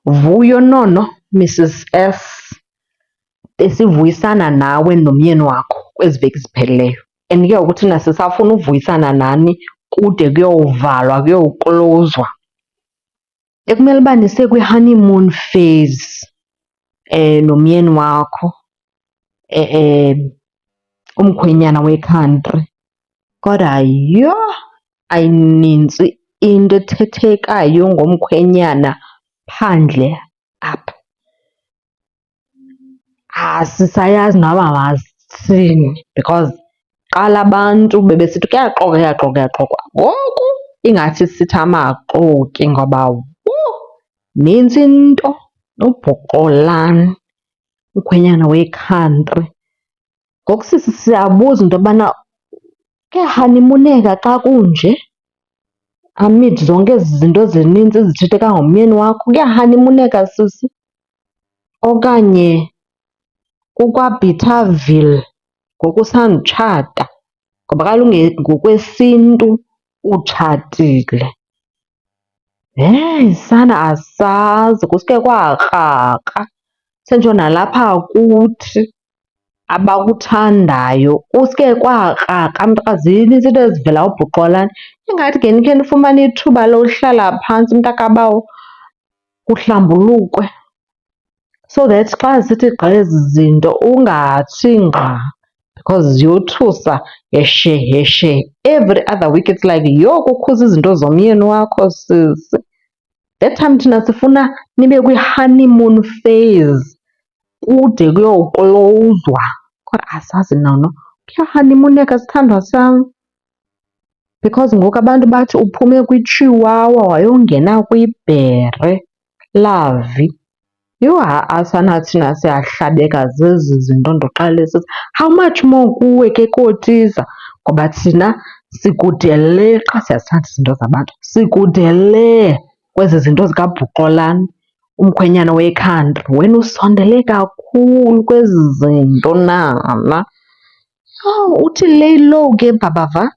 Vuyo Nono, Mrs S. Besivuyisana nawe nomyeni wakho kwezi veki ziphelileyo and ke ngoku thina sisafuna uvuyisana nani kude kuyovalwa kuyoklozwa. Bekumele uba nisekwi-honeymoon phase nomyeni wakho umkhwenyana wekhantri, kodwa yho ayinintsi into ethethekayo ngomkhwenyana phandle apha. Asisayazi noba masithini because kuqala abantu bebesithi kuyaxoxwa kuyaxoxwa kuyaxoxwa, ngoku ingathi sithi amaxoki ngoba nintsi into nobhuqolani umkhwenyana wekhantri. Ngoku sisi siyabuza into yobana kuyahanimuneka xa kunje amid zonke ezi zinto zinintsi zithetheka ngomyeni wakho? Kuyahanimuneka sisi okanye kukwaBethaville ngoku usandutshata? Ngoba kaloku ngokwesiNtu utshatile. Heyi sana asazi, kusuke kwakrakra sentsho nalapha kuthi abakuthandayo kusuke kwakrakra mntakazi, zinintsi iinto ezivela kubhuqolane. Ingathi ke nikhe nifumane ithuba lohlala phantsi mntakabawo kuhlambulukwe so that xa zisithi gqa ezi zinto ungathi ngqa because ziyothusa heshe heshe. Every other week it's like yho kukhuza izinto zomyeni wakho sisi. That time thina sifuna nibe kwi-honeymoon phase kude kuyoklowuzwa. Kodwa asazi Nono, kuyahanimuneka sithandwa sam? Because ngoku abantu bathi uphume kwiChiwawa wayongena kwiBhere Lavi. Yho ha-a sana thina siyahlabeka zezi zinto ndoxelela sisi. How much more kuwe ke kootitsha? Ngoba thina sikude le, xa siyazithanda izinto zabantu, sikude le kwezi zinto zikabhuqolane umkhwenyana wekhantri. Wena usondele kakhulu kwezi zinto nana. Uthi lay low ke bhabhava,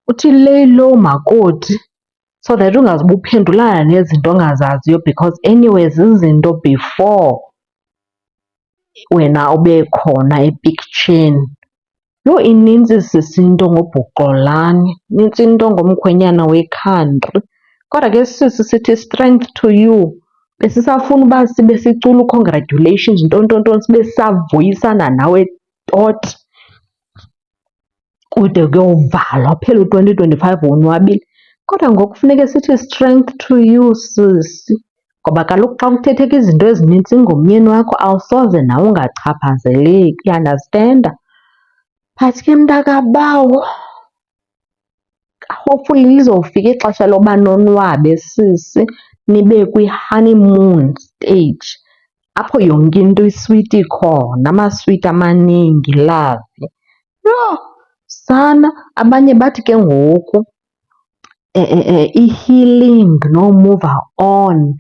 uthi lay low makoti so that ungazuba uphendulana nezinto ongazaziyo because anyway zizinto before wena ube khona epikitsheni. Yho inintsi sisi into ngobhuqolane, inintsi into ngomkhwenyana wekhantri. Kodwa ke sisi sithi strength to you. Besisafuna uba sibe sicula u-congratulations ntontontoni, sibe sisavuyisana nawe toti kude kuyovalwa kuphele u-2025 wonwabile. Kodwa ngoku kufuneke sithi strength to you sisi, ngoba kaloku xa kuthetheka izinto ezinintsi ngomyeni wakho awusoze nawe ungachaphazeleki, uyandastenda? But ke mntakabawo hopefully lizofika ixesha loba nonwabe sisi, nibe kwi-honeymoon stage apho yonke into iswiti ikhona, amaswiti amaningi love. Yho sana abanye bathi ke ngoku i-healing no-move on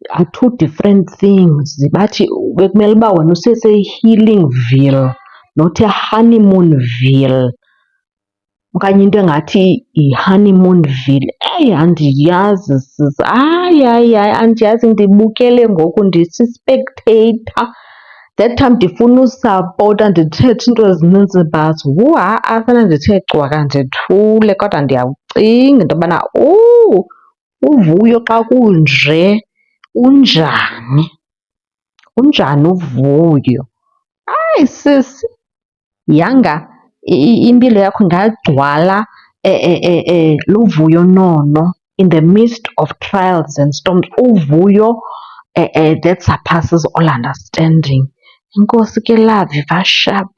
are two different things. Bathi bekumele uba wena usese-healingville not e-honeymoonville okanye into engathi yi-honeymoonville. Eyi andiyazi sisi, hayi andiyazi, ndibukele ngoku ndisi-spectator. That time ndifuna usapota ndithethe into ezininzi but ha-a sana ndithe cwaka ndithule. Kodwa ndiyawucinga into yobana uvuyo xa kunje unjani, unjani uvuyo? Hayi sisi, yanga impilo yakho ingagcwala luvuyo Nono in the midst of trials and storms. Uvuyo that surpasses all understanding. Enkosi ke love, yiva sharp.